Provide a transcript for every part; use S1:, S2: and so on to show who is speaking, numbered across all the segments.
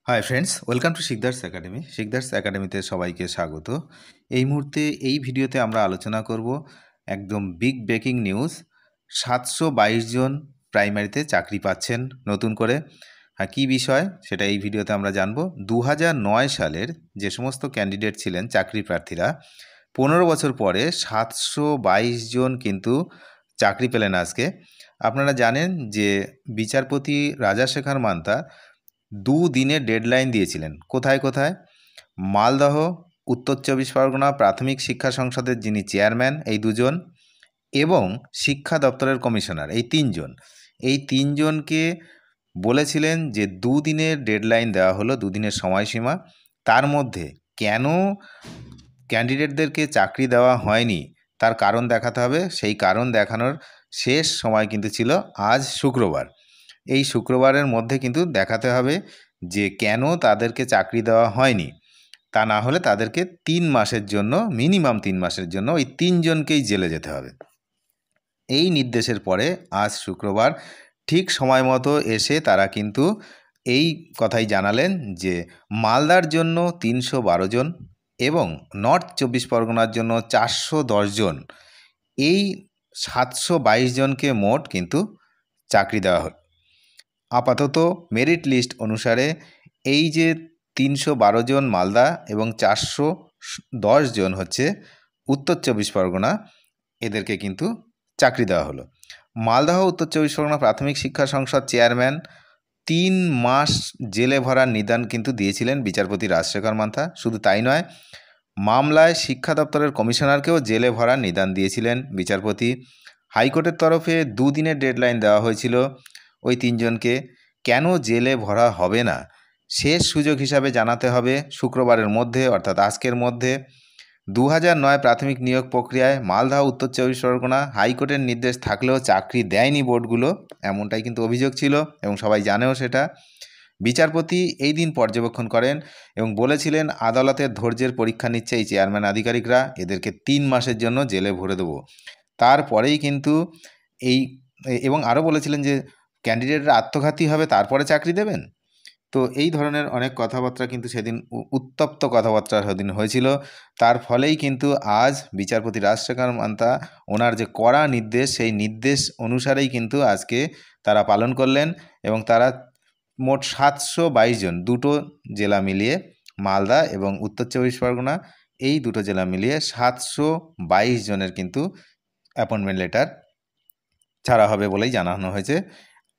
S1: Hi friends, welcome to Sikdar's academy. Sikdar's একাডেমিতে সবাইকে স্বাগত। এই মুহূর্তে এই ভিডিওতে আমরা আলোচনা করব একদম বিগ ব্রেকিং নিউজ। 722 জন প্রাইমারিতে চাকরি পাচ্ছেন নতুন করে। কী বিষয় সেটা এই ভিডিওতে আমরা জানব। 2009 সালের যে সমস্ত ক্যান্ডিডেট ছিলেন চাকরি প্রার্থীরা, 15 বছর পরে 722 জন কিন্তু চাকরি পেলেন আজকে। আপনারা জানেন যে বিচারপতি রাজাশেখর মান্তা 2 দিনের ডেডলাইন দিয়েছিলেন। কোথায় কোথায়? মালদহ, উত্তর 24 পরগনা প্রাথমিক শিক্ষা সংসদের যিনি চেয়ারম্যান, এই দুজন, এবং শিক্ষা দপ্তরের কমিশনার, এই 3 জন। এই 3 জনকে বলেছিলেন যে 2 দিনের ডেডলাইন দেওয়া হলো, 2 দিনের সময়সীমা। তার মধ্যে কেন ক্যান্ডিডেটদেরকে চাকরি দেওয়া হয়নি তার কারণ দেখাতে হবে। সেই কারণ দেখানোর শেষ সময় কিন্তু ছিল আজ শুক্রবার। এই শুক্রবারের মধ্যে কিন্তু দেখাতে হবে যে কেন তাদেরকে চাকরি দেওয়া হয়নি। তা না হলে তাদেরকে 3 মাসের জন্য, মিনিমাম 3 মাসের জন্য ওই 3 জনকেই জেলে যেতে হবে। এই নির্দেশের পরে আজ শুক্রবার ঠিক সময় মতো এসে তারা কিন্তু এই কথাই জানালেন যে মালদার জন্য 312 জন এবং নর্থ 24 পরগনার জন্য 410 জন, এই 722 জনকে মোট কিন্তু চাকরি দেওয়া হল। আপাতত মেরিট লিস্ট অনুসারে এই যে 312 জন মালদা এবং 410 জন হচ্ছে উত্তর 24 পরগনা, এদেরকে কিন্তু চাকরি দেওয়া হলো। মালদহ উত্তর 24 পরগনা প্রাথমিক শিক্ষা সংসদ চেয়ারম্যান 3 মাস জেলে ভরার নিদান কিন্তু দিয়েছিলেন বিচারপতি রাজশেখর মান্তা। শুধু তাই নয়, মামলায় শিক্ষা দপ্তরের কমিশনারকেও জেলে ভরার নিদান দিয়েছিলেন বিচারপতি। হাইকোর্টের তরফে 2 দিনের ডেডলাইন দেওয়া হয়েছিল ওই 3 জনকে। কেন জেলে ভরা হবে না, শেষ সুযোগ হিসাবে জানাতে হবে শুক্রবারের মধ্যে, অর্থাৎ আজকের মধ্যে। 2009 প্রাথমিক নিয়োগ প্রক্রিয়ায় মালদহ উত্তর 24 পরগনা হাইকোর্টের নির্দেশ থাকলেও চাকরি দেয়নি বোর্ডগুলো, এমনটাই কিন্তু অভিযোগ ছিল এবং সবাই জানেও সেটা। বিচারপতি এই দিন পর্যবেক্ষণ করেন এবং বলেছিলেন আদালতের ধৈর্যের পরীক্ষা নিচ্ছে এই চেয়ারম্যান আধিকারিকরা, এদেরকে 3 মাসের জন্য জেলে ভরে দেবো। তারপরেই কিন্তু এবং আরও বলেছিলেন যে ক্যান্ডিডেটরা আত্মঘাতী হবে তারপরে চাকরি দেবেন। তো এই ধরনের অনেক কথাবার্তা কিন্তু সেদিন উত্তপ্ত কথাবার্তা সেদিন হয়েছিল। তার ফলেই কিন্তু আজ বিচারপতি রাজশেখর মান্তা ওনার যে কড়া নির্দেশ, সেই নির্দেশ অনুসারেই কিন্তু আজকে তারা পালন করলেন এবং তারা মোট 722 জন, দুটো জেলা মিলিয়ে মালদা এবং উত্তর 24 পরগনা, এই দুটো জেলা মিলিয়ে 722 জনের কিন্তু অ্যাপয়েন্টমেন্ট লেটার ছাড়া হবে বলেই জানানো হয়েছে।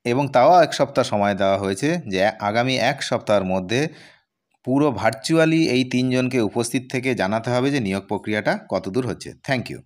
S1: এবং তাও 1 সপ্তাহ সময় দেওয়া হয়েছে যে আগামী 1 সপ্তাহের মধ্যে পুরো ভার্চুয়ালি এই 3 জনকে উপস্থিত থেকে জানাতে হবে যে নিয়োগ প্রক্রিয়াটা কতদূর হচ্ছে। Thank you.